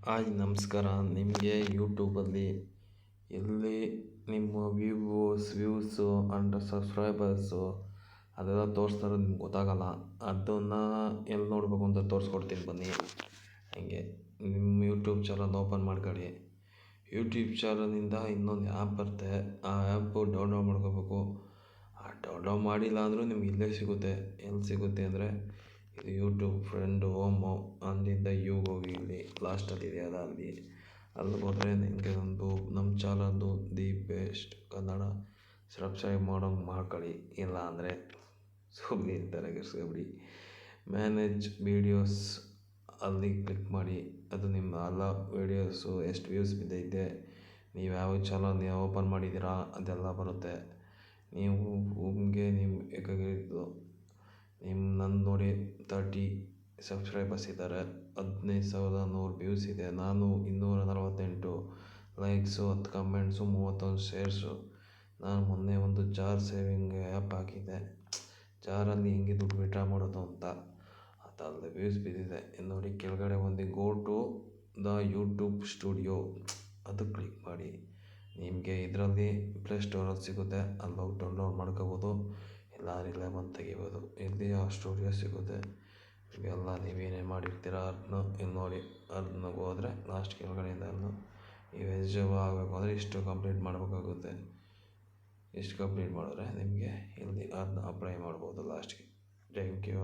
Hi ನಮಸ್ಕಾರ. ನಿಮಗೆ ಯೂಟ್ಯೂಬಲ್ಲಿ ಎಲ್ಲಿ ನಿಮ್ಮ ವ್ಯೂಸು ಆ್ಯಂಡ್ ಸಬ್ಸ್ಕ್ರೈಬರ್ಸು ಅದೆಲ್ಲ ತೋರಿಸ್ತಾರೆ ನಿಮ್ಗೆ ಗೊತ್ತಾಗಲ್ಲ. ಅದನ್ನು ಎಲ್ಲಿ ನೋಡಬೇಕು ಅಂತ ತೋರಿಸ್ಕೊಡ್ತೀನಿ ಬನ್ನಿ. ಹಾಗೆ ನಿಮ್ಮ ಯೂಟ್ಯೂಬ್ ಚಾನಲ್ ಓಪನ್ ಮಾಡ್ಕೊಳ್ಳಿ. ಯೂಟ್ಯೂಬ್ ಚಾನಲಿಂದ ಇನ್ನೊಂದು ಆ್ಯಪ್ ಬರುತ್ತೆ. ಆ ಆ್ಯಪು ಡೌನ್ಲೋಡ್ ಮಾಡ್ಕೋಬೇಕು. ಡೌನ್ಲೋಡ್ ಮಾಡಿಲ್ಲ ಅಂದರೂ ನಿಮ್ಗೆ ಇಲ್ಲೇ ಸಿಗುತ್ತೆ. ಎಲ್ಲಿ ಸಿಗುತ್ತೆ ಅಂದರೆ ಇದು ಯೂಟ್ಯೂಬ್ ಫ್ರೆಂಡ್ ಹೋಮು, ಅಲ್ಲಿಂದ ಹೋಗಿ ಇಲ್ಲಿ ಲಾಸ್ಟಲ್ಲಿದೆ ಅದ ಅಲ್ಲಿ ಹೋದರೆ ನಿಮಗೆ ಒಂದು ನಮ್ಮ ಚಾನಲ್ದು ದಿ ಬೆಸ್ಟ್ ಕನ್ನಡ ಸಬ್ಸ್ಕ್ರೈಬ್ ಮಾಡೋಂಗೆ ಮಾಡ್ಕೊಳ್ಳಿ. ಇಲ್ಲ ಅಂದರೆ ಸುಮ್ಮನೆ ತಲೆಗೆಡ್ಸ್ಕೊಬಿಡಿ. ಮ್ಯಾನೇಜ್ ವೀಡಿಯೋಸ್ ಅಲ್ಲಿ ಕ್ಲಿಕ್ ಮಾಡಿ. ಅದು ನಿಮ್ಮ ಎಲ್ಲ ವೀಡಿಯೋಸು ಎಷ್ಟು ವ್ಯೂಸ್ ಬಿದ್ದೈತೆ, ನೀವು ಯಾವ ಚಾನಲ್ ಓಪನ್ ಮಾಡಿದ್ದೀರಾ ಅದೆಲ್ಲ ಬರುತ್ತೆ. ನೀವು ನಿಮಗೆ ಬೇಕಾಗಿದ್ದು ನನ್ನ ನೋಡಿ 30 ಸಬ್ಸ್ಕ್ರೈಬರ್ಸ್ ಇದ್ದಾರೆ, 15,100 ವ್ಯೂಸ್ ಇದೆ, ನಾನು 248 ಲೈಕ್ಸು, 10 ಕಮೆಂಟ್ಸು, 31 ಶೇರ್ಸು. ನಾನು ಮೊನ್ನೆ ಒಂದು ಜಾರ್ ಸೇವಿಂಗ್ ಆ್ಯಪ್ ಹಾಕಿದ್ದೆ. ಜಾರಲ್ಲಿ ಹೆಂಗೆ ದುಡ್ಡು ವಿಡ್ರಾ ಮಾಡೋದು ಅಂತ ಅದಲ್ಲದೆ ವ್ಯೂಸ್ ಬಿದ್ದಿದೆ. ನೋಡಿ ಕೆಳಗಡೆ ಒಂದು go to the YouTube studio ಅದು ಕ್ಲಿಕ್ ಮಾಡಿ. ನಿಮಗೆ ಇದರಲ್ಲಿ ಪ್ಲೇಸ್ಟೋರಲ್ಲಿ ಸಿಗುತ್ತೆ, ಅಲ್ಲಿ ಡೌನ್ಲೋಡ್ ಮಾಡ್ಕೋಬೋದು. ಇಲ್ಲ ಇಲ್ಲೇ ಬಂದು ತೆಗಿಬೋದು. ಇಲ್ಲಿ ಆ ಸ್ಟುಡಿಯೋ ಸಿಗುತ್ತೆ. ಇವೆಲ್ಲ ನೀವೇನೇನು ಮಾಡಿರ್ತೀರ ಅದನ್ನ ಇಲ್ಲಿ ನೋಡಿ. ಅದನ್ನ ಹೋದರೆ ಲಾಸ್ಟ್ ಕೆಳಗಡೆಯಿಂದ ಅದನ್ನು ನೀವು ಎಲಿಜಿಬಲ್ ಆಗಬೇಕು ಅಂದರೆ ಇಷ್ಟು ಕಂಪ್ಲೀಟ್ ಮಾಡಬೇಕಾಗುತ್ತೆ. ಇಷ್ಟು ಕಂಪ್ಲೀಟ್ ಮಾಡಿದ್ರೆ ನಿಮಗೆ ಇಲ್ಲಿ ಅದನ್ನ ಅಪ್ಲೈ ಮಾಡ್ಬೋದು ಲಾಸ್ಟ್ಗೆ. Thank you.